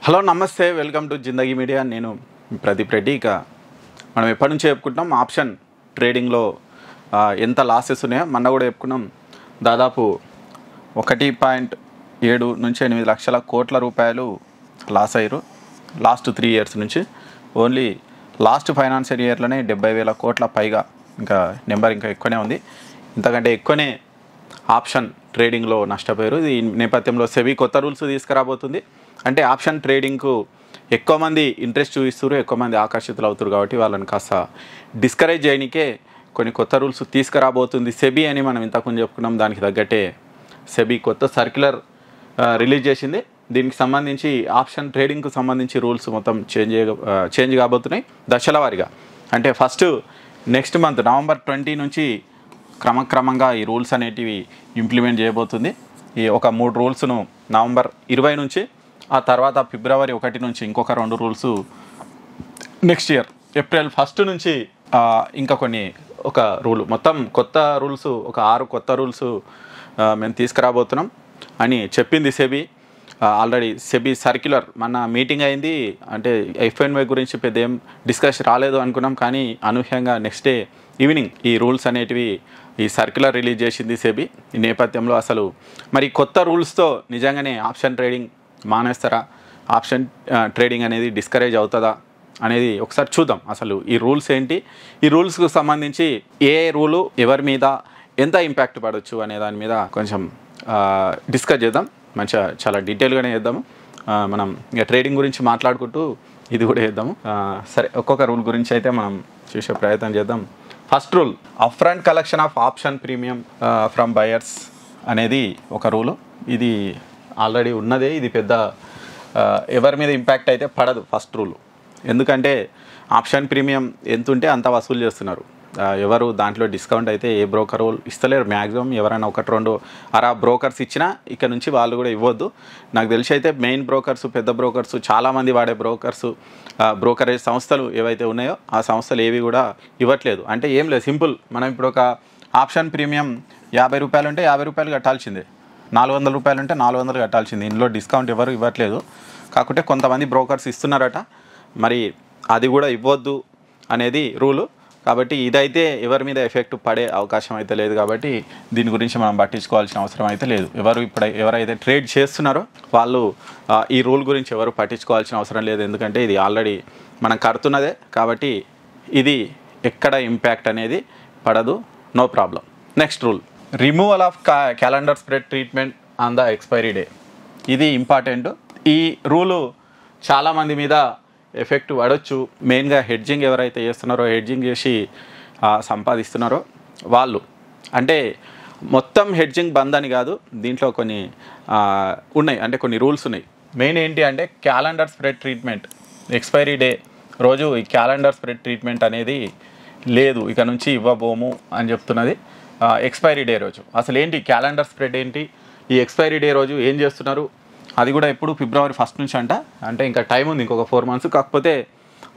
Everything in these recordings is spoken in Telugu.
హలో నమస్తే, వెల్కమ్ టు జిందగీ మీడియా. నేను ప్రదీప్ రెడ్డి. ఇక మనం ఎప్పటి నుంచి చెప్పుకుంటున్నాం ఆప్షన్ ట్రేడింగ్లో ఎంత లాసెస్ ఉన్నాయో మొన్న కూడా చెప్పుకున్నాం. దాదాపు 1.7 నుంచి 8 లక్షల కోట్ల రూపాయలు లాస్ అయ్యారు లాస్ట్ 3 ఇయర్స్ నుంచి. ఓన్లీ లాస్ట్ ఫైనాన్షియల్ ఇయర్లోనే 70,000 కోట్ల పైగా, ఇంకా నెంబర్ ఇంకా ఎక్కువనే ఉంది. ఇంతకంటే ఎక్కువనే ఆప్షన్ ట్రేడింగ్లో నష్టపోయారు. ఈ నేపథ్యంలో సెబీ కొత్త రూల్స్ తీసుకురాబోతుంది. అంటే ఆప్షన్ ట్రేడింగ్కు ఎక్కువ మంది ఇంట్రెస్ట్ చూపిస్తారు, ఎక్కువ మంది ఆకర్షితులు అవుతారు. కాబట్టి వాళ్ళని కాస్త డిస్కరేజ్ చేయడానికే కొన్ని కొత్త రూల్స్ తీసుకురాబోతుంది సెబీ అని మనం ఇంతకుముందు చెప్పుకున్నాం. దానికి తగ్గట్టే సెబీ కొత్త సర్క్యులర్ రిలీజ్ చేసింది. దీనికి సంబంధించి ఆప్షన్ ట్రేడింగ్కు సంబంధించి రూల్స్ మొత్తం చేంజ్ కాబోతున్నాయి దశల వారీగా. అంటే ఫస్ట్ నెక్స్ట్ మంత్ నవంబర్ 20 నుంచి క్రమక్రమంగా ఈ రూల్స్ అనేటివి ఇంప్లిమెంట్ చేయబోతుంది. ఈ ఒక 3 రూల్స్ను నవంబర్ 20 నుంచి, ఆ తర్వాత ఫిబ్రవరి 1 నుంచి ఇంకొక 2 రూల్స్, నెక్స్ట్ ఇయర్ ఏప్రిల్ 1 నుంచి ఇంకా ఒక రూలు, మొత్తం కొత్త రూల్స్, ఒక 6 కొత్త రూల్స్ మేము తీసుకురాబోతున్నాం అని చెప్పింది సెబీ. ఆల్రెడీ సెబీ సర్క్యులర్ మన మీటింగ్ అయింది. అంటే FNY గురించి పెద్ద ఏం డిస్కస్ రాలేదు అనుకున్నాం, కానీ అనూహ్యంగా నెక్స్ట్ డే ఈవినింగ్ ఈ రూల్స్ అనేటివి ఈ సర్క్యులర్ రిలీజ్ చేసింది సెబీ. ఈ నేపథ్యంలో అసలు మరి కొత్త రూల్స్తో నిజంగానే ఆప్షన్ ట్రేడింగ్ మానేస్తారా, ఆప్షన్ ట్రేడింగ్ అనేది డిస్కరేజ్ అవుతుందా అనేది ఒకసారి చూద్దాం. అసలు ఈ రూల్స్ ఏంటి, ఈ రూల్స్కు సంబంధించి ఏ రూలు ఎవరి మీద ఎంత ఇంపాక్ట్ పడవచ్చు అనే దాని మీద కొంచెం డిస్కస్ చేద్దాం. మంచిగా చాలా డీటెయిల్గానే చేద్దాము. మనం ఇక ట్రేడింగ్ గురించి మాట్లాడుకుంటూ ఇది కూడా చేద్దాము. సరే, ఒక్కొక్క రూల్ గురించి అయితే మనం చూసే ప్రయత్నం చేద్దాం. First rule, upfront collection of option premium from buyers అనేది ఒక రూలు. ఇది ఆల్రెడీ ఉన్నదే. ఇది పెద్ద ఎవరి మీద ఇంపాక్ట్ అయితే పడదు ఫస్ట్ రూల్. ఎందుకంటే ఆప్షన్ ప్రీమియం ఎంత ఉంటే అంత వసూలు చేస్తున్నారు. ఎవరు దాంట్లో డిస్కౌంట్ అయితే ఏ బ్రోకర్ ఇస్తలేరు. మ్యాక్సిమం ఎవరైనా 1-2 బ్రోకర్స్ ఇచ్చినా ఇక్కడ నుంచి వాళ్ళు కూడా ఇవ్వద్దు. నాకు తెలిసి అయితే మెయిన్ బ్రోకర్స్, పెద్ద బ్రోకర్స్, చాలామంది వాడే బ్రోకరేజ్ సంస్థలు ఏవైతే ఉన్నాయో ఆ సంస్థలు ఏవి కూడా ఇవ్వట్లేదు. అంటే ఏం లేదు, సింపుల్. మనం ఇప్పుడు ఒక ఆప్షన్ ప్రీమియం 50 రూపాయలు ఉంటే 50 రూపాయలు కట్టాల్సిందే, 400 రూపాయలు ఉంటే 400 కట్టాల్సిందే. ఇందులో డిస్కౌంట్ ఎవరు ఇవ్వట్లేదు. కాకుంటే కొంతమంది బ్రోకర్స్ ఇస్తున్నారట, మరి అది కూడా ఇవ్వద్దు అనేది రూలు. కాబట్టి ఇదైతే ఎవరి మీద ఎఫెక్ట్ పడే అవకాశం అయితే లేదు. కాబట్టి దీని గురించి మనం పట్టించుకోవాల్సిన అవసరం అయితే లేదు. ఎవరైతే ట్రేడ్ చేస్తున్నారో వాళ్ళు ఈ రూల్ గురించి ఎవరు పట్టించుకోవాల్సిన అవసరం లేదు. ఎందుకంటే ఇది ఆల్రెడీ మనం కడుతున్నదే. కాబట్టి ఇది ఎక్కడ ఇంపాక్ట్ అనేది పడదు, no problem. Next rule, removal of calendar spread treatment on the expiry day. ఇది ఇంపార్టెంట్. ఈ రూలు చాలామంది మీద ఎఫెక్ట్ పడవచ్చు. మెయిన్గా హెడ్జింగ్ ఎవరైతే చేస్తున్నారో, హెడ్జింగ్ చేసి సంపాదిస్తున్నారో వాళ్ళు. అంటే మొత్తం హెడ్జింగ్ బంద్ అని కాదు, దీంట్లో కొన్ని ఉన్నాయి, అంటే కొన్ని రూల్స్ ఉన్నాయి. మెయిన్ ఏంటి అంటే calendar spread treatment, expiry day రోజు ఈ క్యాలెండర్ స్ప్రెడ్ ట్రీట్మెంట్ అనేది లేదు, ఇక నుంచి ఇవ్వబోము అని చెప్తున్నది. ఎక్స్పైరీ డే రోజు అసలు ఏంటి క్యాలెండర్ స్ప్రెడ్ ఏంటి, ఈ ఎక్స్పైరీ డే రోజు ఏం చేస్తున్నారు, అది కూడా ఎప్పుడు ఫిబ్రవరి 1 నుంచి అంటే ఇంకా టైం ఉంది, ఇంకొక 4 మంత్స్. కాకపోతే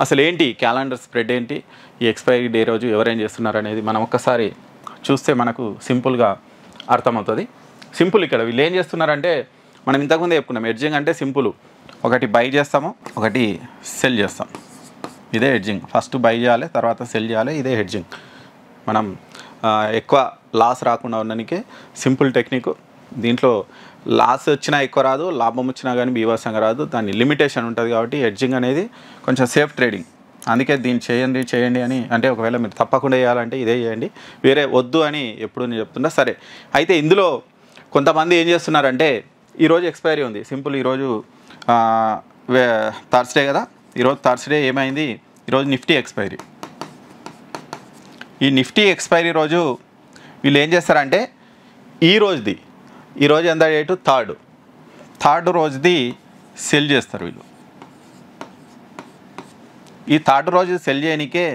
అసలు ఏంటి క్యాలెండర్ స్ప్రెడ్ ఏంటి, ఈ ఎక్స్పైరీ డే రోజు ఎవరేం చేస్తున్నారు అనేది మనం ఒక్కసారి చూస్తే మనకు సింపుల్గా అర్థమవుతుంది. సింపుల్, ఇక్కడ వీళ్ళు ఏం చేస్తున్నారంటే మనం ఇంతకుముందే చెప్పుకున్నాం, హెడ్జింగ్ అంటే సింపుల్. ఒకటి బై చేస్తాము, ఒకటి సెల్ చేస్తాం. ఇదే హెడ్జింగ్. ఫస్ట్ బై చేయాలి, తర్వాత సెల్ చేయాలి. ఇదే హెడ్జింగ్. మనం ఎక్కువ లాస్ రాకుండా ఉండడానికే సింపుల్ టెక్నిక్. దీంట్లో లాస్ వచ్చినా ఎక్కువ రాదు, లాభం వచ్చినా కానీ బీభత్సంగా రాదు. దాని లిమిటేషన్ ఉంటుంది. కాబట్టి హెడ్జింగ్ అనేది కొంచెం సేఫ్ ట్రేడింగ్. అందుకే దీన్ని చేయండి అని, అంటే ఒకవేళ మీరు తప్పకుండా చేయాలంటే ఇదే చేయండి, వేరే వద్దు అని ఎప్పుడు నేను చెప్తున్నా. సరే, అయితే ఇందులో కొంతమంది ఏం చేస్తున్నారంటే ఈరోజు ఎక్స్పైరీ ఉంది. సింపుల్, ఈరోజు థర్స్డే కదా, ఈరోజు థర్స్డే ఏమైంది, ఈరోజు నిఫ్టీ ఎక్స్పైరీ. ఈ నిఫ్టీ ఎక్స్పైరీ రోజు వీళ్ళు ఏం చేస్తారంటే ఈరోజు ఎంత డేటు, థర్డ్ రోజుది సెల్ చేస్తారు వీళ్ళు. ఈ థర్డ్ రోజు సెల్ చేయనికే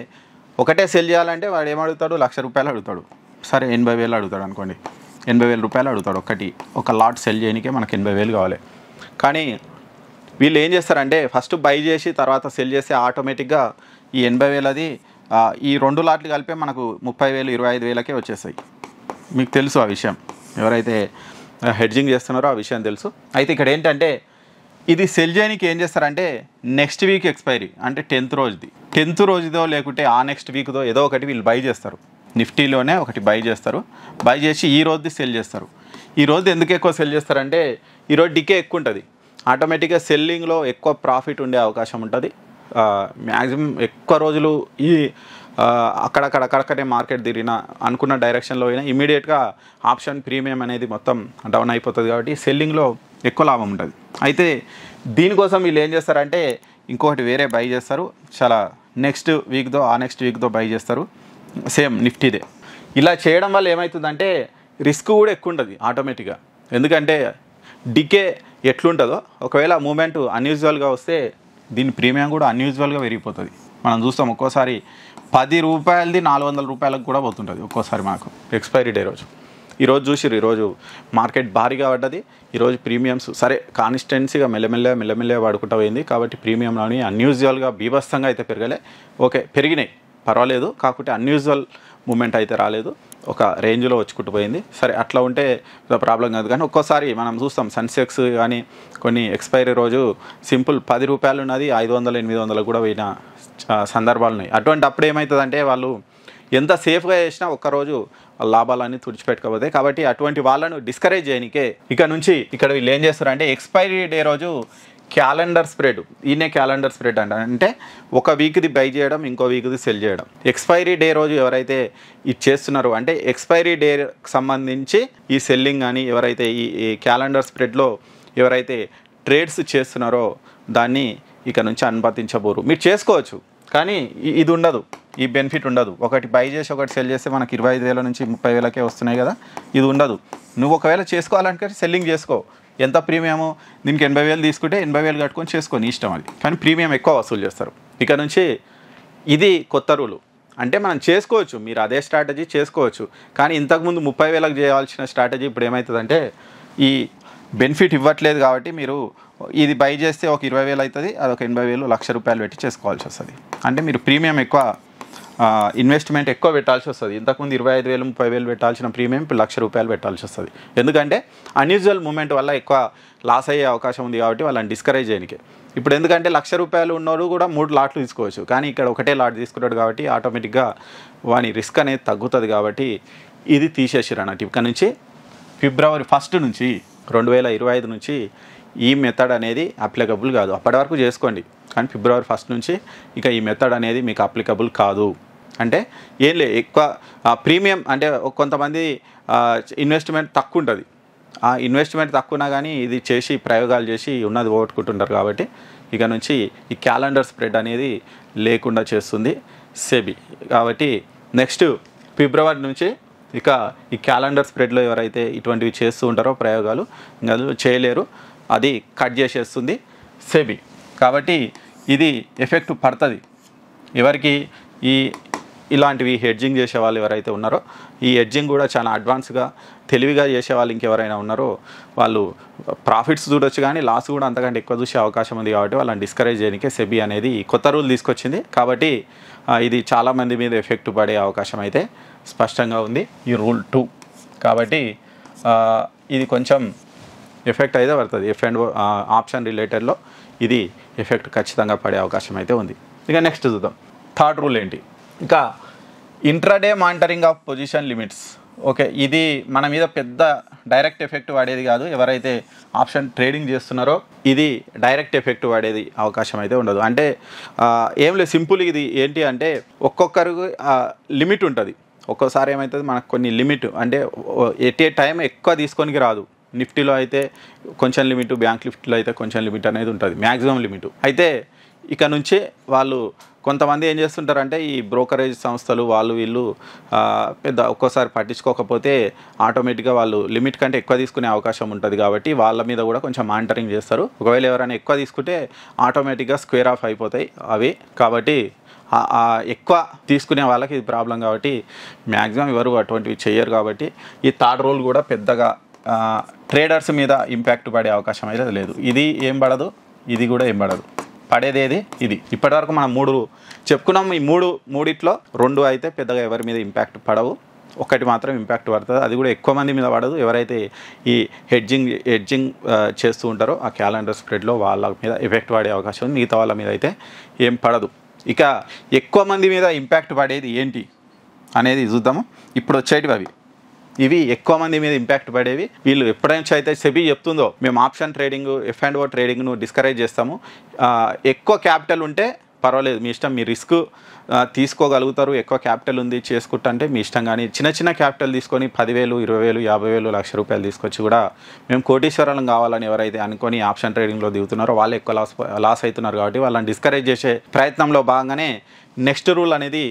ఒకటే సెల్ చేయాలంటే వాడు ఏమడుగుతాడు, 1,00,000 రూపాయలు అడుగుతాడు. సరే, 80,000 అడుగుతాడు అనుకోండి. 80,000 రూపాయలు అడుగుతాడు. ఒక లాట్ సెల్ చేయనికే మనకు 80,000 కావాలి. కానీ వీళ్ళు ఏం చేస్తారంటే ఫస్ట్ బై చేసి తర్వాత సెల్ చేస్తే ఆటోమేటిక్గా ఈ 80,000 అది ఈ 2 లాట్లు కలిపే మనకు 30,000, 25,000కే వచ్చేస్తాయి. మీకు తెలుసు ఆ విషయం, ఎవరైతే హెడ్జింగ్ చేస్తున్నారో ఆ విషయం తెలుసు. అయితే ఇక్కడ ఏంటంటే ఇది సెల్ చేయడానికి ఏం చేస్తారంటే నెక్స్ట్ వీక్ ఎక్స్పైరీ అంటే 10th రోజుదో లేకుంటే ఆ నెక్స్ట్ వీక్దో ఏదో ఒకటి వీళ్ళు బై చేస్తారు. నిఫ్టీలోనే ఒకటి బై చేస్తారు. బై చేసి ఈ రోజుది సెల్ చేస్తారు. ఈ రోజు ఎందుకు ఎక్కువ సెల్ చేస్తారంటే ఈరోజు డికే ఎక్కువ ఉంటుంది. ఆటోమేటిక్గా సెల్లింగ్లో ఎక్కువ ప్రాఫిట్ ఉండే అవకాశం ఉంటుంది. మ్యాక్సిమం ఎక్కువ రోజులు ఈ అక్కడక్కడే మార్కెట్ తిరిగిన అనుకున్న డైరెక్షన్లో అయినా ఇమీడియట్గా ఆప్షన్ ప్రీమియం అనేది మొత్తం డౌన్ అయిపోతుంది. కాబట్టి సెల్లింగ్లో ఎక్కువ లాభం ఉంటుంది. అయితే దీనికోసం వీళ్ళు ఏం చేస్తారంటే ఇంకొకటి వేరే బై చేస్తారు. చాలా నెక్స్ట్ వీక్దో బై చేస్తారు సేమ్ నిఫ్టీదే. ఇలా చేయడం వల్ల ఏమవుతుందంటే రిస్క్ కూడా ఎక్కువ ఉంటుంది ఆటోమేటిక్గా. ఎందుకంటే డికే ఎట్లుంటుందో ఒకవేళ మూమెంట్ అన్యూజువల్గా వస్తే దీని ప్రీమియం కూడా అన్యూజువల్గా పెరిగిపోతుంది. మనం చూస్తాం ఒక్కోసారి 10 రూపాయలది 400 రూపాయలకు కూడా పోతుంటుంది ఒక్కోసారి మనకు ఎక్స్పైరీ డే రోజు. ఈరోజు మార్కెట్ భారీగా పడ్డది. ఈరోజు ప్రీమియమ్స్ సరే కాన్స్టెన్సీగా మెల్లమెల్లగా పడుకుంటూ పోయింది. కాబట్టి ప్రీమియంలోని అన్యూజువల్గా బీభత్సంగా అయితే పెరగలే. ఓకే పెరిగినాయి పర్వాలేదు, కాకపోతే అన్యూజువల్ మూమెంట్ అయితే రాలేదు. ఒక రేంజ్లో వచ్చుకుంటూ పోయింది. సరే అట్లా ఉంటే ప్రాబ్లం కాదు. కానీ ఒక్కోసారి మనం చూస్తాం సెన్సెక్స్ కానీ కొన్ని ఎక్స్పైరీ రోజు సింపుల్ 10 రూపాయలు ఉన్నది 500 800 కూడా పోయిన సందర్భాలు ఉన్నాయి. అప్పుడు ఏమవుతుందంటే వాళ్ళు ఎంత సేఫ్గా చేసినా ఒక్కరోజు లాభాలన్నీ తుడిచిపెట్టుకోపోతాయి. కాబట్టి అటువంటి వాళ్ళను డిస్కరేజ్ చేయనికే ఇక్కడ వీళ్ళు ఏం చేస్తారంటే ఎక్స్పైరీ డే రోజు క్యాలెండర్ స్ప్రెడ్, ఈయనే క్యాలెండర్ స్ప్రెడ్ అంటే ఒక వీక్ది బై చేయడం ఇంకో వీక్ది సెల్ చేయడం. ఎక్స్పైరీ డే రోజు ఎవరైతే ఇది చేస్తున్నారో అంటే ఎక్స్పైరీ డేకి సంబంధించి ఈ సెల్లింగ్ కానీ ఎవరైతే ఈ క్యాలెండర్ స్ప్రెడ్లో ఎవరైతే ట్రేడ్స్ చేస్తున్నారో దాన్ని ఇక నుంచి అనుమతించబోరు. మీరు చేసుకోవచ్చు కానీ ఇది ఉండదు, ఈ బెనిఫిట్ ఉండదు. ఒకటి బై చేసి ఒకటి సెల్ చేస్తే మనకి 25,000 నుంచి 30,000కే వస్తున్నాయి కదా, ఇది ఉండదు. నువ్వు ఒకవేళ చేసుకోవాలంటే సెల్లింగ్ చేసుకో. ఎంత ప్రీమియము దీనికి 80,000 తీసుకుంటే 80,000 కట్టుకొని చేసుకొని ఇష్టం అది. కానీ ప్రీమియం ఎక్కువ వసూలు చేస్తారు. ఇక నుంచి ఇది కొత్త రూలు. అంటే మనం చేసుకోవచ్చు, మీరు అదే స్ట్రాటజీ చేసుకోవచ్చు. కానీ ఇంతకుముందు 30,000కి చేయాల్సిన స్ట్రాటజీ ఇప్పుడు ఏమవుతుందంటే ఈ బెనిఫిట్ ఇవ్వట్లేదు. కాబట్టి మీరు ఇది బై చేస్తే ఒక 20,000 అవుతుంది, అదొక 80,000 1,00,000 పెట్టి చేసుకోవాల్సి వస్తుంది. అంటే మీరు ప్రీమియం ఎక్కువ ఇన్వెస్ట్మెంట్ ఎక్కువ పెట్టాల్సి వస్తుంది. ఇంతకుముందు 25,000 30,000 పెట్టాల్సిన ప్రీమియం ఇప్పుడు ₹1,00,000 పెట్టాల్సి వస్తుంది. ఎందుకంటే అన్యూజువల్ మూమెంట్ వల్ల ఎక్కువ లాస్ అయ్యే అవకాశం ఉంది. కాబట్టి వాళ్ళని డిస్కరేజ్ చేయడానికి ఇప్పుడు ఎందుకంటే ₹1,00,000 ఉన్నోడు కూడా 3 లాట్లు తీసుకోవచ్చు. కానీ ఇక్కడ ఒకటే లాట్ తీసుకుంటాడు కాబట్టి ఆటోమేటిక్గా వాని రిస్క్ అనేది తగ్గుతుంది. కాబట్టి ఇది తీసేసారు అన్నట్టు. ఇక్కడ నుంచి ఫిబ్రవరి 1 నుంచి 2025 నుంచి ఈ మెథడ్ అనేది అప్లికబుల్ కాదు. అప్పటి వరకు చేసుకోండి కానీ ఫిబ్రవరి 1 నుంచి ఇక ఈ మెథడ్ అనేది మీకు అప్లికబుల్ కాదు. అంటే ఏం లేదు, ఎక్కువ ప్రీమియం అంటే కొంతమంది ఇన్వెస్ట్మెంట్ తక్కువ ఉంటుంది. ఆ ఇన్వెస్ట్మెంట్ తక్కువనా కానీ ఇది చేసి ప్రయోగాలు చేసి ఉన్నది పోగొట్టుకుంటుంటారు. కాబట్టి ఇక నుంచి ఈ క్యాలెండర్ స్ప్రెడ్ అనేది లేకుండా చేస్తుంది సెబీ. కాబట్టి నెక్స్ట్ ఫిబ్రవరి నుంచి ఇక ఈ క్యాలెండర్ స్ప్రెడ్లో ఎవరైతే ఇటువంటివి చేస్తూ ఉంటారో ప్రయోగాలు ఇంకా చేయలేరు, అది కట్ చేసేస్తుంది సెబీ. కాబట్టి ఇది ఎఫెక్ట్ పడుతుంది ఎవరికి, ఇలాంటివి హెడ్జింగ్ చేసే వాళ్ళు ఎవరైతే ఉన్నారో. ఈ హెడ్జింగ్ కూడా చాలా అడ్వాన్స్గా తెలివిగా చేసే వాళ్ళు ఇంకెవరైనా ఉన్నారో వాళ్ళు ప్రాఫిట్స్ చూడొచ్చు కానీ లాస్ కూడా అంతకంటే ఎక్కువ చూసే అవకాశం ఉంది. కాబట్టి వాళ్ళని డిస్కరేజ్ చేయడానికే సెబీ అనేది కొత్త రూల్ తీసుకొచ్చింది. కాబట్టి ఇది చాలామంది మీద ఎఫెక్ట్ పడే అవకాశం అయితే స్పష్టంగా ఉంది ఈ రూల్ 2. కాబట్టి ఇది కొంచెం ఎఫెక్ట్ అయితే పడుతుంది. ఆప్షన్ రిలేటెడ్లో ఇది ఎఫెక్ట్ ఖచ్చితంగా పడే అవకాశం అయితే ఉంది. ఇక నెక్స్ట్ చూద్దాం 3rd రూల్ ఏంటి. ఇంకా intraday monitoring of position limits. Okay, ఇది మన మీద పెద్ద డైరెక్ట్ ఎఫెక్ట్ పడేది కాదు. ఎవరైతే ఆప్షన్ ట్రేడింగ్ చేస్తున్నారో ఇది డైరెక్ట్ ఎఫెక్ట్ పడేది అవకాశం అయితే ఉండదు. అంటే ఏం లేదు, సింపుల్. ఇది ఏంటి అంటే ఒక్కొక్కరికి లిమిట్ ఉంటుంది. ఒక్కోసారి ఏమవుతుంది మనకు కొన్ని లిమిట్ అంటే ఎట్ ఏ టైం ఎక్కువ తీసుకొనికి రాదు. నిఫ్టీలో అయితే కొంచెం లిమిట్, బ్యాంక్ నిఫ్టీలో అయితే కొంచెం లిమిట్ అనేది ఉంటుంది, మ్యాక్సిమం లిమిట్. అయితే ఇక నుంచే వాళ్ళు కొంతమంది ఏం చేస్తుంటారంటే ఈ బ్రోకరేజ్ సంస్థలు వాళ్ళు వీళ్ళు పెద్ద ఒక్కోసారి పట్టించుకోకపోతే ఆటోమేటిక్గా వాళ్ళు లిమిట్ కంటే ఎక్కువ తీసుకునే అవకాశం ఉంటుంది. కాబట్టి వాళ్ళ మీద కూడా కొంచెం మానిటరింగ్ చేస్తారు. ఒకవేళ ఎవరైనా ఎక్కువ తీసుకుంటే ఆటోమేటిక్గా స్క్వేర్ ఆఫ్ అయిపోతాయి అవి. కాబట్టి ఎక్కువ తీసుకునే వాళ్ళకి ఇది ప్రాబ్లం. కాబట్టి మ్యాక్సిమం ఎవరు అటువంటివి చేయరు. కాబట్టి ఈ 3rd రూల్ కూడా పెద్దగా ట్రేడర్స్ మీద ఇంపాక్ట్ పడే అవకాశం అయితే లేదు. ఇది ఏం పడదు, ఇది కూడా ఏం పడదు. పడేది ఏది ఇది. ఇప్పటివరకు మనం 3 చెప్పుకున్నాం. ఈ మూడిట్లో 2 అయితే పెద్దగా ఎవరి మీద ఇంపాక్ట్ పడవు. ఒకటి మాత్రం ఇంపాక్ట్ పడుతుంది. అది కూడా ఎక్కువ మంది మీద పడదు. ఎవరైతే ఈ హెడ్జింగ్ చేస్తూ ఉంటారో ఆ క్యాలెండర్ స్ప్రెడ్లో వాళ్ళ మీద ఎఫెక్ట్ పడే అవకాశం ఉంది. మిగతా వాళ్ళ మీద అయితే ఏం పడదు. ఇక ఎక్కువ మంది మీద ఇంపాక్ట్ పడేది ఏంటి అనేది చూద్దాము. ఇప్పుడు వచ్చేటివి ఇవి ఎక్కువ మంది మీద ఇంపాక్ట్ పడేవి. వీళ్ళు ఎప్పుడైనా అయితే సెబీ చెప్తుందో మేము ఆప్షన్ ట్రేడింగ్, F&O ట్రేడింగ్ను డిస్కరేజ్ చేస్తాము, ఎక్కువ క్యాపిటల్ ఉంటే పర్వాలేదు మీ ఇష్టం, మీ రిస్క్ తీసుకోగలుగుతారు, ఎక్కువ క్యాపిటల్ ఉంది చేసుకుంటే మీ ఇష్టం. కానీ చిన్న క్యాపిటల్ తీసుకొని 10,000, 20,000, 50,000, ₹1,00,000 తీసుకొచ్చి కూడా మేము కోటీశ్వరాలను కావాలని ఎవరైతే అనుకొని ఆప్షన్ ట్రేడింగ్లో దిగుతున్నారో వాళ్ళు ఎక్కువ లాస్ అవుతున్నారు. కాబట్టి వాళ్ళని డిస్కరేజ్ చేసే ప్రయత్నంలో భాగంగానే నెక్స్ట్ రూల్ అనేది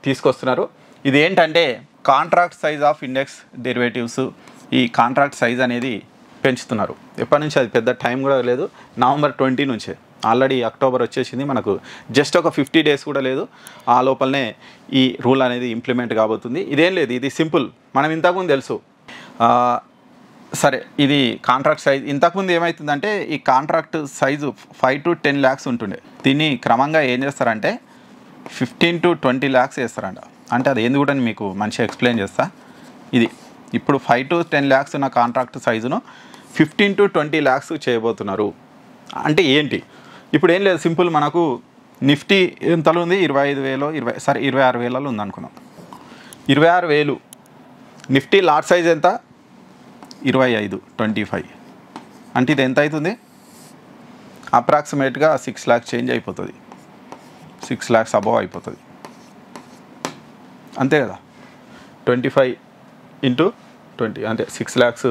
తీసుకొస్తున్నారు. ఇది ఏంటంటే contract size of index derivatives. ఈ కాంట్రాక్ట్ సైజ్ అనేది పెంచుతున్నారు. ఎప్పటి నుంచి, అది పెద్ద టైం కూడా లేదు, November 20 నుంచే. ఆల్రెడీ అక్టోబర్ వచ్చేసింది, మనకు జస్ట్ ఒక 50 days కూడా లేదు. ఆ లోపలనే ఈ రూల్ అనేది ఇంప్లిమెంట్ కాబోతుంది. ఇదేం లేదు, ఇది సింపుల్, మనం ఇంతకుముందు తెలుసు. సరే, ఇది కాంట్రాక్ట్ సైజ్. ఇంతకుముందు ఏమవుతుందంటే ఈ కాంట్రాక్ట్ సైజు 5 to 10 lakhs ఉంటుండే. దీన్ని క్రమంగా ఏం చేస్తారంటే 15 to 20 lakhs చేస్తారంట. అంటే అది ఏంది కూడా మీకు మంచిగా ఎక్స్ప్లెయిన్ చేస్తా. ఇది ఇప్పుడు 5 to 10 lakhs ఉన్న కాంట్రాక్ట్ సైజును 15 to 20 lakhs చేయబోతున్నారు. అంటే ఏంటి? ఇప్పుడు ఏం లేదు, సింపుల్. మనకు నిఫ్టీ ఎంతలో ఉంది? 26,000 ఉంది అనుకున్నాం. 26,000. నిఫ్టీ లాట్ సైజ్ ఎంత? 25 అంటే ఇది ఎంత అవుతుంది? అప్రాక్సిమేట్గా 6 lakhs చేంజ్ అయిపోతుంది. 6 lakhs అబవ్ అయిపోతుంది, అంతే కదా. 25 into 20 అంటే 6 lakhs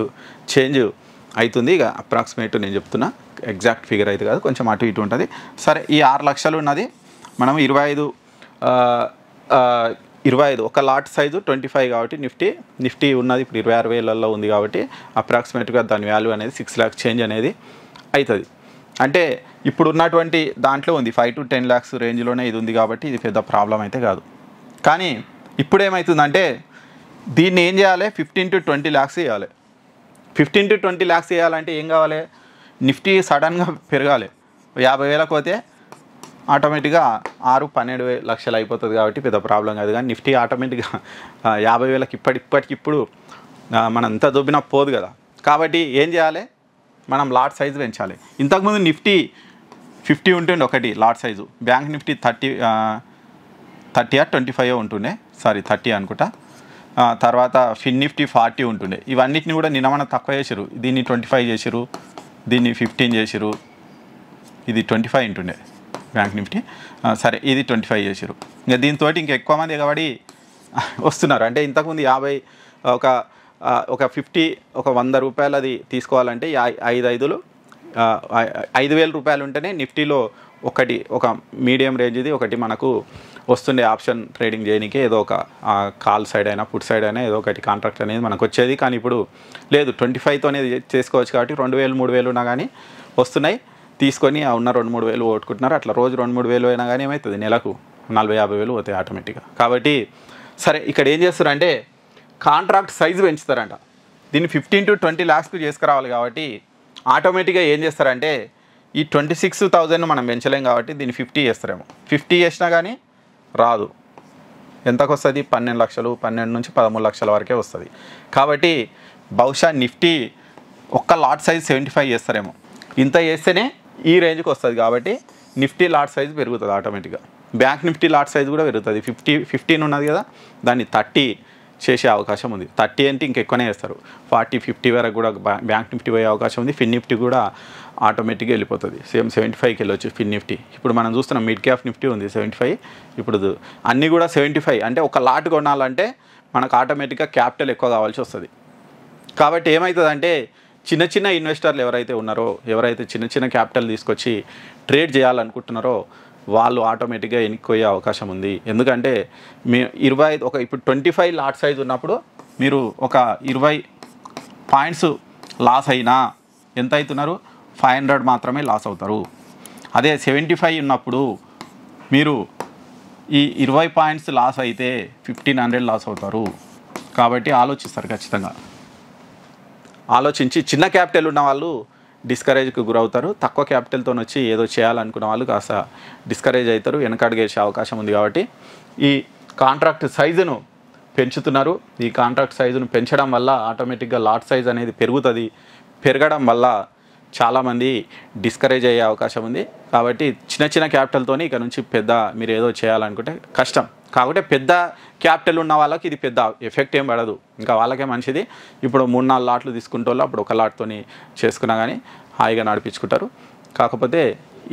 చేంజ్ అవుతుంది. ఇక అప్రాక్సిమేట్ నేను చెప్తున్నా, ఎగ్జాక్ట్ ఫిగర్ అయితే కాదు, కొంచెం అటు ఇటు ఉంటుంది. సరే, ఈ 6 లక్షలు ఉన్నది మనం 25 ఒక లాట్ సైజు 25 కాబట్టి నిఫ్టీ ఉన్నది ఇప్పుడు 26,000 ఉంది కాబట్టి అప్రాక్సిమేట్గా దాని వాల్యూ అనేది 6 lakhs చేంజ్ అనేది అవుతుంది. అంటే ఇప్పుడు ఉన్నటువంటి దాంట్లో ఉంది 5 to 10 lakhs రేంజ్లోనే ఇది ఉంది కాబట్టి ఇది పెద్ద ప్రాబ్లం అయితే కాదు. కానీ ఇప్పుడు ఏమవుతుందంటే దీన్ని ఏం చేయాలి? 15 to 20 lakhs చేయాలి. 15 to 20 lakhs చేయాలంటే ఏం కావాలి? నిఫ్టీ సడన్గా పెరగాలి. 50,000 పోతే ఆటోమేటిక్గా 6-12 లక్షలు అయిపోతుంది కాబట్టి పెద్ద ప్రాబ్లం కాదు. కానీ నిఫ్టీ ఆటోమేటిక్గా 50,000 ఇప్పటికిప్పుడు మనం ఎంత దొబ్బినా పోదు కదా. కాబట్టి ఏం చేయాలి? మనం లాట్ సైజు పెంచాలి. ఇంతకుముందు నిఫ్టీ 50 ఉంటుండే ఒకటి lot size, bank Nifty 30 or 25 ఉంటుండే, 30 అనుకుంటా. తర్వాత ఫిన్ నిఫ్టీ 40 ఉంటుండే. ఇవన్నిటిని కూడా నిన్న తక్కువ చేసారు. దీన్ని 25 చేసారు, దీన్ని 15 చేసారు. ఇది 25 ఉంటుండే బ్యాంక్ నిఫ్టీ. సరే, ఇది 25 చేసారు. ఇంకా దీంతో ఇంకెక్కువ మంది ఎగబడి వస్తున్నారు. అంటే ఇంతకుముందు 50 ఒక 50 ఒక ₹100 అది తీసుకోవాలంటే 5,000 రూపాయలు ఉంటేనే నిఫ్టీలో ఒక మీడియం రేంజ్ది ఒకటి మనకు వస్తుండే ఆప్షన్ ట్రేడింగ్ చేయడానికి. ఏదో ఒక కాల్ సైడ్ అయినా పుట్ సైడ్ అయినా ఏదో ఒకటి కాంట్రాక్ట్ అనేది మనకు వచ్చేది. కానీ ఇప్పుడు లేదు, 25తోనే చేసుకోవచ్చు కాబట్టి 2,000-3,000 ఉన్నా కానీ వస్తున్నాయి. తీసుకొని ఉన్న 2-3,000 ఓట్టుకుంటున్నారు. అట్లా రోజు 2-3,000 అయినా కానీ ఏమవుతుంది, నెలకు 40,000-50,000 పోతాయి ఆటోమేటిక్గా. కాబట్టి సరే, ఇక్కడ ఏం చేస్తారంటే కాంట్రాక్ట్ సైజు పెంచుతారంట. దీన్ని 15 to 20 lakhs చేసుకురావాలి కాబట్టి ఆటోమేటిక్గా ఏం చేస్తారంటే ఈ 26,000 మనం పెంచలేం కాబట్టి దీన్ని 50 చేస్తారేమో. 50 చేసినా కానీ రాదు. ఎంతకు వస్తుంది? 12 లక్షలు, 12 నుంచి 13 లక్షల వరకే వస్తుంది. కాబట్టి బహుశా నిఫ్టీ ఒక్క లాట్ సైజ్ 75 చేస్తారేమో. ఇంత చేస్తేనే ఈ రేంజ్కి వస్తుంది. కాబట్టి నిఫ్టీ లాట్ సైజ్ పెరుగుతుంది ఆటోమేటిక్గా. బ్యాంక్ నిఫ్టీ లాట్ సైజ్ కూడా పెరుగుతుంది. 15 ఉన్నది కదా, దాన్ని 30 చేసే అవకాశం ఉంది. 30 అంటే ఇంకెక్కువనే చేస్తారు. 40-50 వరకు కూడా బ్యాంక్ నిఫ్టీ పోయే అవకాశం ఉంది. ఫిన్ నిఫ్టీ కూడా ఆటోమేటిక్గా వెళ్ళిపోతుంది. సేమ్ 75కి వెళ్ళొచ్చు ఫిన్ నిఫ్టీ. ఇప్పుడు మనం చూస్తున్నాం మిడ్ క్యాప్ నిఫ్టీ ఉంది 75. ఇప్పుడు అన్నీ కూడా 75. అంటే ఒక లాట్ కొనాలంటే మనకు ఆటోమేటిక్గా క్యాపిటల్ ఎక్కువ కావాల్సి వస్తుంది. కాబట్టి ఏమవుతుందంటే చిన్న ఇన్వెస్టర్లు ఎవరైతే ఉన్నారో, ఎవరైతే చిన్న క్యాపిటల్ తీసుకొచ్చి ట్రేడ్ చేయాలనుకుంటున్నారో వాళ్ళు ఆటోమేటిక్గా ఎన్నికోయే అవకాశం ఉంది. ఎందుకంటే ఇప్పుడు 25 లాట్ సైజ్ ఉన్నప్పుడు మీరు ఒక 20 పాయింట్స్ లాస్ అయినా ఎంత అవుతున్నారు? 500 మాత్రమే లాస్ అవుతారు. అదే 75 ఉన్నప్పుడు మీరు ఈ 20 పాయింట్స్ లాస్ అయితే 1,500 లాస్ అవుతారు. కాబట్టి ఆలోచిస్తారు, ఖచ్చితంగా ఆలోచించి. చిన్న క్యాపిటల్ ఉన్న వాళ్ళు డిస్కరేజ్కి గురవుతారు. తక్కువ క్యాపిటల్తో వచ్చి ఏదో చేయాలనుకున్న వాళ్ళు కాస్త డిస్కరేజ్ అవుతారు, వెనకడుగేసే అవకాశం ఉంది. కాబట్టి ఈ కాంట్రాక్ట్ సైజును పెంచుతున్నారు. ఈ కాంట్రాక్ట్ సైజును పెంచడం వల్ల ఆటోమేటిక్గా లాట్ సైజ్ అనేది పెరుగుతుంది. పెరగడం వల్ల చాలామంది డిస్కరేజ్ అయ్యే అవకాశం ఉంది. కాబట్టి చిన్న చిన్న క్యాపిటల్తోని ఇక నుంచి పెద్ద మీరు ఏదో చేయాలనుకుంటే కష్టం. కాబట్టి పెద్ద క్యాపిటల్ ఉన్న వాళ్ళకి ఇది పెద్ద ఎఫెక్ట్ ఏం పడదు, ఇంకా వాళ్ళకే మంచిది. ఇప్పుడు 3-4 లాట్లు తీసుకుంటే వాళ్ళు అప్పుడు ఒక లాట్తోని చేసుకున్నా కానీ హాయిగా నడిపించుకుంటారు. కాకపోతే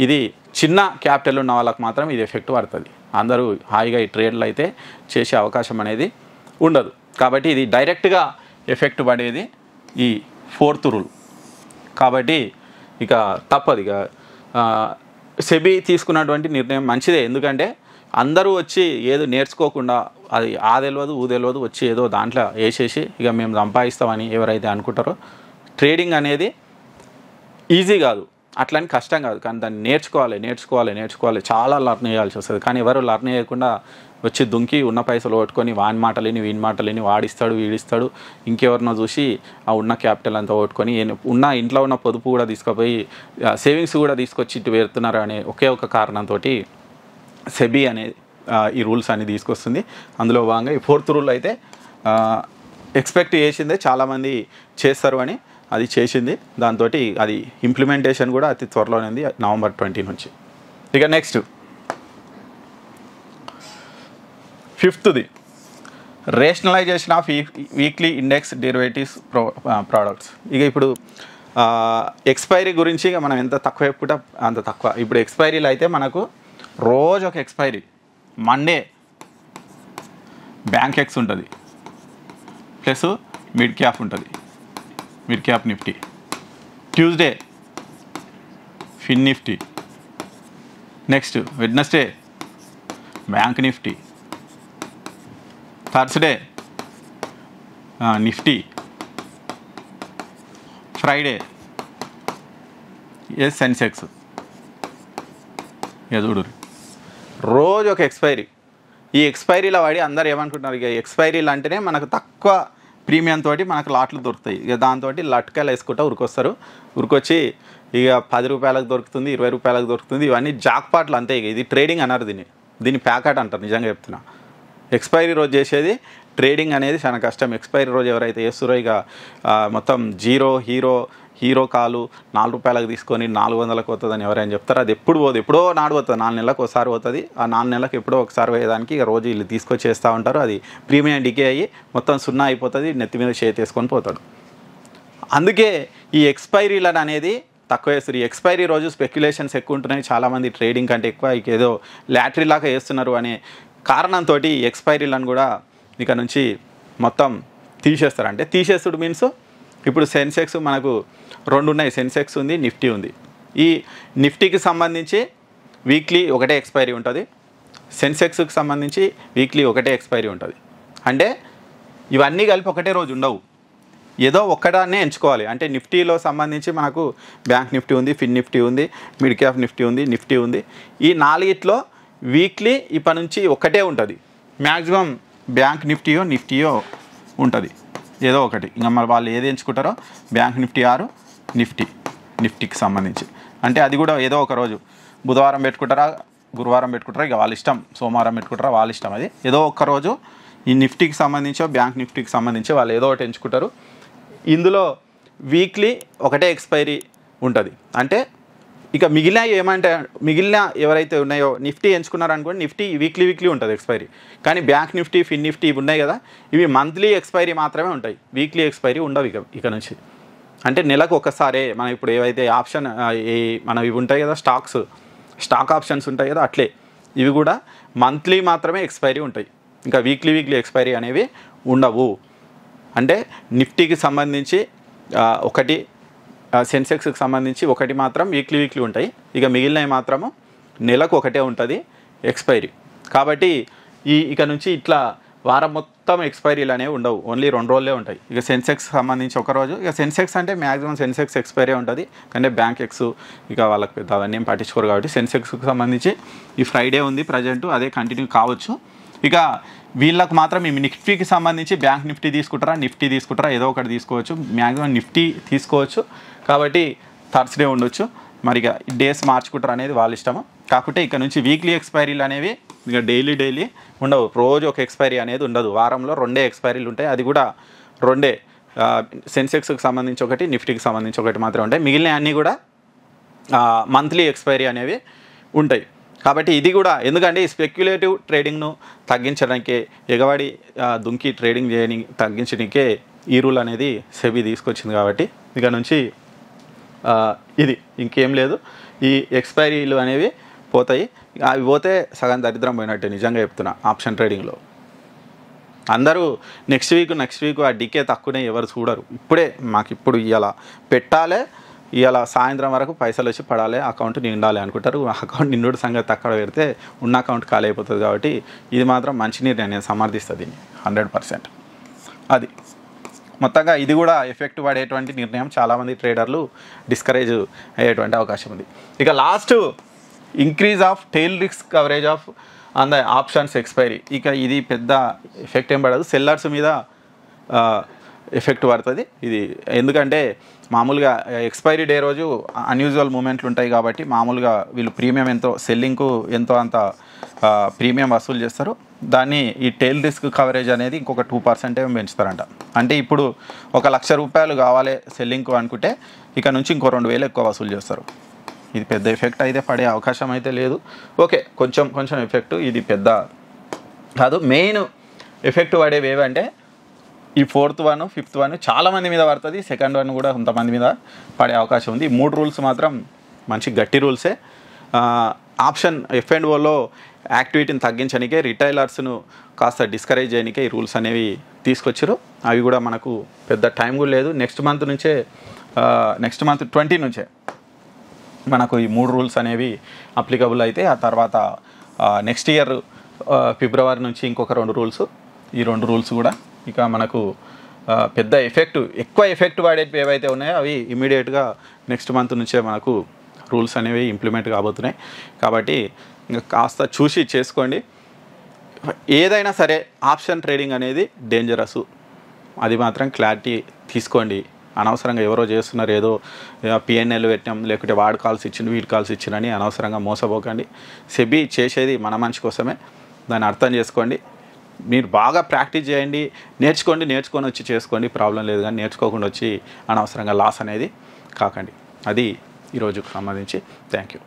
ఇది చిన్న క్యాపిటల్ ఉన్న వాళ్ళకి మాత్రం ఇది ఎఫెక్ట్ పడుతుంది. అందరూ హాయిగా ఈ ట్రేడ్లు అయితే చేసే అవకాశం అనేది ఉండదు. కాబట్టి ఇది డైరెక్ట్గా ఎఫెక్ట్ పడేది ఈ 4th రూల్. కాబట్టి ఇక తప్పదు. ఇక సెబీ తీసుకున్నటువంటి నిర్ణయం మంచిదే. ఎందుకంటే అందరూ వచ్చి ఏదో నేర్చుకోకుండా అది ఆ తెలియదు ఊ తెలియదు వచ్చి ఏదో దాంట్లో వేసేసి ఇక మేము సంపాదిస్తామని ఎవరైతే అనుకుంటారో, ట్రేడింగ్ అనేది ఈజీ కాదు, అట్లని కష్టం కాదు. కానీ దాన్ని నేర్చుకోవాలి, చాలా లర్న్ చేయాల్సి వస్తుంది. కానీ ఎవరు లర్న్ చేయకుండా వచ్చి దుంకి ఉన్న పైసలు కొట్టుకొని వాని మాటలేని వీని మాటలేని వాడిస్తాడు వీడిస్తాడు, ఇంకెవరినో చూసి ఆ ఉన్న క్యాపిటల్ అంతా కొట్టుకొని ఉన్న ఇంట్లో ఉన్న పొదుపు కూడా తీసుకుపోయి సేవింగ్స్ కూడా తీసుకొచ్చి ఇటు పెడుతున్నారు అనే ఒకే ఒక కారణంతో సెబీ అనే ఈ రూల్స్ అన్ని తీసుకొస్తుంది. అందులో భాగంగా ఈ 4th రూల్ అయితే ఎక్స్పెక్ట్ చేసిందే చాలామంది చేస్తారు అని అది చేసింది. దాంతో అది ఇంప్లిమెంటేషన్ కూడా అతి త్వరలోనే ఉంది, November 20 నుంచి. ఇక next 5th rationalisation of weekly index derivatives products. ఇక ఇప్పుడు ఎక్స్పైరీ గురించి ఇక మనం ఎంత తక్కువ చెప్పుకుంటే అంత తక్కువ. ఇప్పుడు ఎక్స్పైరీలు అయితే మనకు రోజు ఒక ఎక్స్పైరీ. మండే బ్యాంక్ ఎక్స్ ఉంటుంది ప్లస్ మిడ్ క్యాప్ ఉంటుంది, mid cap Nifty. Tuesday Fin Nifty. Next Wednesday bank Nifty. Thursday Nifty. Friday Sensex. చూడు రోజు ఒక ఎక్స్పైరీ. ఈ ఎక్స్పైరీలో వాడి అందరు ఏమనుకుంటున్నారు, ఇక ఎక్స్పైరీలు అంటేనే మనకు తక్కువ ప్రీమియం తోటి మనకు లాట్లు దొరుకుతాయి. ఇక దాంతో లట్కాయలు వేసుకుంటూ ఉరికొచ్చి ఇక 10 రూపాయలకు దొరుకుతుంది, 20 రూపాయలకు దొరుకుతుంది. ఇవన్నీ జాక్పాట్లు అంతే. ఇక ఇది ట్రేడింగ్ అన్నారు, దీన్ని ప్యాకెట్ అంటారు. నిజంగా చెప్తున్నా, ఎక్స్పైరీ రోజు చేసేది ట్రేడింగ్ అనేది చాలా కష్టం. ఎక్స్పైరీ రోజు ఎవరైతే చేస్తారో ఇక మొత్తం హీరో కాలు 4 రూపాయలకు తీసుకొని 400లకు పోతుందని ఎవరైనా చెప్తారు. అది ఎప్పుడు పోదు, ఎప్పుడో నాడు పోతుంది, 4 నెలలకు ఒకసారి పోతుంది. ఆ 4 నెలలకు ఎప్పుడో ఒకసారి పోయేదానికి ఇక రోజు వీళ్ళు తీసుకొచ్చి చేస్తూ ఉంటారు. అది ప్రీమియం డికే అయ్యి మొత్తం 0 అయిపోతుంది, నెత్తి మీద చేతి వేసుకొని పోతాడు. అందుకే ఈ ఎక్స్పైరీలను అనేది తక్కువ వేస్తారు. ఈ ఎక్స్పైరీ రోజు స్పెక్యులేషన్స్ ఎక్కువ ఉంటున్నాయి. చాలామంది ట్రేడింగ్ కంటే ఎక్కువ ఇక ఏదో లాటరీ లాగా వేస్తున్నారు అనే కారణంతో ఎక్స్పైరీలను కూడా ఇక నుంచి మొత్తం తీసేస్తారు. అంటే తీసేస్తుడు మీన్స్ ఇప్పుడు సెన్సెక్స్ మనకు 2 ఉన్నాయి, సెన్సెక్స్ ఉంది, నిఫ్టీ ఉంది. ఈ నిఫ్టీకి సంబంధించి వీక్లీ ఒకటే ఎక్స్పైరీ ఉంటుంది, సెన్సెక్స్కి సంబంధించి వీక్లీ ఒకటే ఎక్స్పైరీ ఉంటుంది. అంటే ఇవన్నీ కలిపి ఒకటే రోజు ఉండవు, ఏదో ఒక్కదాన్నే ఎంచుకోవాలి. అంటే నిఫ్టీలో సంబంధించి మనకు బ్యాంక్ నిఫ్టీ ఉంది, ఫిన్ నిఫ్టీ ఉంది, మిడ్ క్యాప్ నిఫ్టీ ఉంది. ఈ 4 వీక్లీ ఇప్పటి నుంచి ఒకటే ఉంటుంది. మ్యాక్సిమం బ్యాంక్ నిఫ్టీయో ఉంటుంది, ఏదో ఒకటి. ఇంకా మరి వాళ్ళు ఏది ఎంచుకుంటారో బ్యాంక్ నిఫ్టీ ఆరు నిఫ్టీకి సంబంధించి. అంటే అది కూడా ఏదో ఒక రోజు బుధవారం పెట్టుకుంటారా, గురువారం పెట్టుకుంటారా, ఇక వాళ్ళ ఇష్టం. సోమవారం పెట్టుకుంటారా, వాళ్ళ ఇష్టం. అది ఏదో ఒక రోజు ఈ నిఫ్టీకి సంబంధించో బ్యాంక్ నిఫ్టీకి సంబంధించి వాళ్ళు ఏదో ఒకటి ఎంచుకుంటారు. ఇందులో వీక్లీ ఒకటే ఎక్స్పైరీ ఉంటుంది. అంటే ఇక మిగిలిన ఎవరైతే ఉన్నాయో నిఫ్టీ ఎంచుకున్నారనుకోండి, నిఫ్టీ వీక్లీ ఉంటుంది ఎక్స్పైరీ. కానీ బ్యాంక్ నిఫ్టీ, ఫిన్ నిఫ్టీ ఇవి ఉన్నాయి కదా, ఇవి మంత్లీ ఎక్స్పైరీ మాత్రమే ఉంటాయి, వీక్లీ ఎక్స్పైరీ ఉండవు ఇక నుంచి. అంటే నెలకు ఒకసారే మనం ఇప్పుడు ఏవైతే ఆప్షన్ మనం ఇవి ఉంటాయి కదా, స్టాక్ ఆప్షన్స్ ఉంటాయి కదా, అట్లే ఇవి కూడా మంత్లీ మాత్రమే ఎక్స్పైరీ ఉంటాయి. ఇంకా వీక్లీ ఎక్స్పైరీ అనేవి ఉండవు. అంటే నిఫ్టీకి సంబంధించి ఒకటి, సెన్సెక్స్కి సంబంధించి ఒకటి మాత్రం వీక్లీ ఉంటాయి. ఇక మిగిలినవి మాత్రము నెలకు ఒకటే ఉంటుంది ఎక్స్పైరీ. కాబట్టి ఇక నుంచి ఇట్లా వారం మొత్తం ఎక్స్పైరీలు అనేవి ఉండవు, ఓన్లీ 2 రోజులే ఉంటాయి. ఇక సెన్సెక్స్ సంబంధించి ఒకరోజు. ఇక సెన్సెక్స్ అంటే మ్యాక్సిమం సెన్సెక్స్ ఎక్స్పైరీ ఉంటుంది. కానీ బ్యాంక్ ఎక్స్ ఇక వాళ్ళకి పెద్ద అవన్నీ ఏం పట్టించుకోరు. కాబట్టి సెన్సెక్స్కి సంబంధించి ఈ ఫ్రైడే ఉంది ప్రజెంట్, అదే కంటిన్యూ కావచ్చు. ఇక వీళ్ళకు మాత్రం ఈ నిఫ్టీకి సంబంధించి బ్యాంక్ నిఫ్టీ తీసుకుంటారా, ఏదో ఒకటి తీసుకోవచ్చు. మ్యాక్సిమం నిఫ్టీ తీసుకోవచ్చు. కాబట్టి థర్స్డే ఉండొచ్చు. మరి ఇక డేస్ మార్చుకుంటారు అనేది వాళ్ళ ఇష్టము. కాకపోతే ఇక నుంచి వీక్లీ ఎక్స్పైరీలు అనేవి ఇంకా డైలీ ఉండవు, రోజు ఒక ఎక్స్పైరీ అనేది ఉండదు, వారంలో 2 ఎక్స్పైరీలు ఉంటాయి, అది కూడా 2 సెన్సెక్స్కి సంబంధించి ఒకటి, నిఫ్టీకి సంబంధించి ఒకటి మాత్రమే ఉంటాయి, మిగిలిన అన్నీ కూడా మంత్లీ ఎక్స్పైరీ అనేవి ఉంటాయి. కాబట్టి ఇది కూడా ఎందుకంటే ఈ స్పెక్యులేటివ్ ట్రేడింగ్ను తగ్గించడానికే, ఎగవాడి దుంకి ట్రేడింగ్ చేయడానికి తగ్గించడానికే ఈ రూల్ అనేది సెబీ తీసుకొచ్చింది. కాబట్టి ఇక నుంచి ఇది ఇంకేం లేదు, ఈ ఎక్స్పైరీలు అనేవి పోతాయి, అవి పోతే సగం దరిద్రం పోయినట్టే నిజంగా చెప్తున్నా. ఆప్షన్ ట్రేడింగ్లో అందరూ నెక్స్ట్ వీక్ ఆ డికే తక్కువనే ఎవరు చూడరు, ఇప్పుడే మాకు ఇప్పుడు ఇవాళ పెట్టాలి, ఇవాళ సాయంత్రం వరకు పైసలు వచ్చి పడాలి, అకౌంట్ నిండాలి అనుకుంటారు. అకౌంట్ నిండు సంగతి అక్కడ పెడితే ఉన్న అకౌంట్ ఖాళీ అయిపోతుంది. కాబట్టి ఇది మాత్రం మంచి నిర్ణయం, నేను సమర్థిస్తుంది 100%. అది మొత్తంగా ఇది కూడా ఎఫెక్ట్ పడేటువంటి నిర్ణయం, చాలామంది ట్రేడర్లు డిస్కరేజ్ అయ్యేటువంటి అవకాశం ఉంది. ఇక last increase of tail risk coverage of on the options expiry. ఇక ఇది పెద్ద ఎఫెక్ట్ ఏం పడదు, సెల్లర్స్ మీద ఎఫెక్ట్ పడుతుంది ఇది. ఎందుకంటే మామూలుగా ఎక్స్పైరీ డే రోజు అన్యూజువల్ మూమెంట్లు ఉంటాయి కాబట్టి మామూలుగా వీళ్ళు ప్రీమియం ఎంతో సెల్లింగ్కు ఎంతో అంత ప్రీమియం వసూలు చేస్తారు, దాన్ని ఈ టెయిల్ రిస్క్ కవరేజ్ అనేది ఇంకొక 2% పెంచుతారంట. అంటే ఇప్పుడు 1,00,000 రూపాయలు కావాలి సెల్లింగ్కు అనుకుంటే ఇక నుంచి ఇంకో 2,000 ఎక్కువ వసూలు చేస్తారు. ఇది పెద్ద ఎఫెక్ట్ అయితే పడే అవకాశం అయితే లేదు, ఓకే కొంచెం ఎఫెక్ట్, ఇది పెద్ద కాదు. మెయిన్ ఎఫెక్ట్ పడేవి ఏవంటే ఈ 4th వన్ 5th వన్ చాలామంది మీద పడుతుంది, 2nd వన్ కూడా కొంతమంది మీద పడే అవకాశం ఉంది. ఈ 3 రూల్స్ మాత్రం మంచి గట్టి రూల్సే. ఆప్షన్ F&Oలో యాక్టివిటీని తగ్గించడానికే, రిటైలర్స్ను కాస్త డిస్కరేజ్ చేయడానికే ఈ రూల్స్ అనేవి తీసుకొచ్చారు. అవి కూడా మనకు పెద్ద టైం కూడా లేదు, నెక్స్ట్ మంత్ 20 నుంచే మనకు ఈ 3 రూల్స్ అనేవి అప్లికబుల్ అయితే, ఆ తర్వాత నెక్స్ట్ ఇయర్ ఫిబ్రవరి నుంచి ఇంకొక 2 రూల్స్, ఈ 2 రూల్స్ కూడా ఇక మనకు పెద్ద ఎక్కువ ఎఫెక్ట్ పడేవి ఏవైతే ఉన్నాయో అవి ఇమీడియట్గా నెక్స్ట్ మంత్ నుంచే మనకు రూల్స్ అనేవి ఇంప్లిమెంట్ కాబోతున్నాయి. కాబట్టి ఇంకా కాస్త చూసి చేసుకోండి. ఏదైనా సరే ఆప్షన్ ట్రేడింగ్ అనేది డేంజరస్, అది మాత్రం క్లారిటీ తీసుకోండి. అనవసరంగా ఎవరో చేస్తున్నారు, ఏదో PNL పెట్టాం లేకుంటే వాడు కాల్స్ ఇచ్చిండు వీడి కాల్స్ ఇచ్చిండని అనవసరంగా మోసపోకండి. సెబీ చేసేది మన మంచి కోసమే, దాన్ని అర్థం చేసుకోండి. మీరు బాగా ప్రాక్టీస్ చేయండి, నేర్చుకొని వచ్చి చేసుకోండి, ప్రాబ్లం లేదు. కానీ నేర్చుకోకుండా వచ్చి అనవసరంగా లాస్ అనేది కాకండి. అది ఈరోజుకు సంబంధించి. Thank you.